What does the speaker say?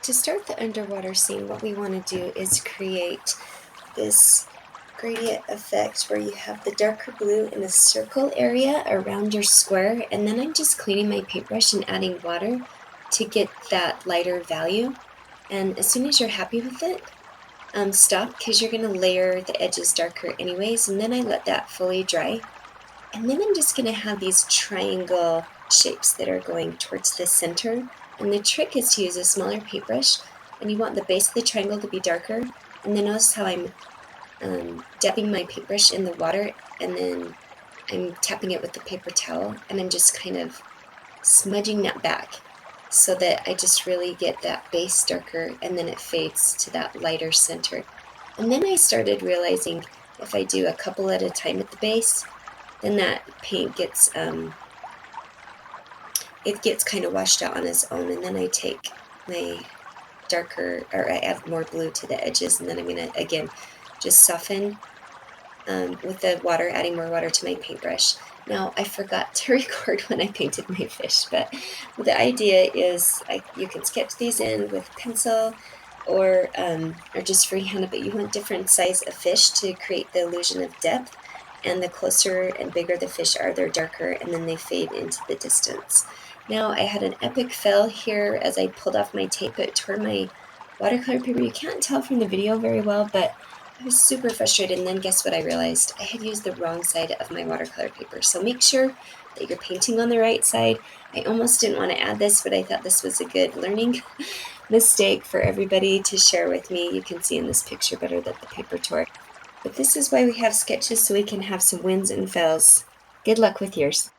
To start the underwater scene, what we want to do is create this gradient effect where you have the darker blue in the circle area around your square, and then I'm just cleaning my paintbrush and adding water to get that lighter value. And as soon as you're happy with it, stop, because you're going to layer the edges darker anyways, and then I let that fully dry. And then I'm just going to have these triangle shapes that are going towards the center. And the trick is to use a smaller paintbrush, and you want the base of the triangle to be darker. And then notice how I'm dabbing my paintbrush in the water, and then I'm tapping it with the paper towel, and I'm just kind of smudging that back so that I just really get that base darker, and then it fades to that lighter center. And then I started realizing if I do a couple at a time at the base, then that paint gets it gets kind of washed out on its own, and then I take my darker, or I add more blue to the edges, and then I'm going to again just soften with the water, adding more water to my paintbrush. Now, I forgot to record when I painted my fish, but the idea is you can sketch these in with pencil or just freehand, but you want different size of fish to create the illusion of depth. And the closer and bigger the fish are, they're darker, and then they fade into the distance. Now, I had an epic fail here as I pulled off my tape. It tore my watercolor paper. You can't tell from the video very well, but I was super frustrated, and then guess what I realized? I had used the wrong side of my watercolor paper. So make sure that you're painting on the right side. I almost didn't want to add this, but I thought this was a good learning mistake for everybody to share with me. You can see in this picture better that the paper tore. But this is why we have sketches, so we can have some wins and fails. Good luck with yours.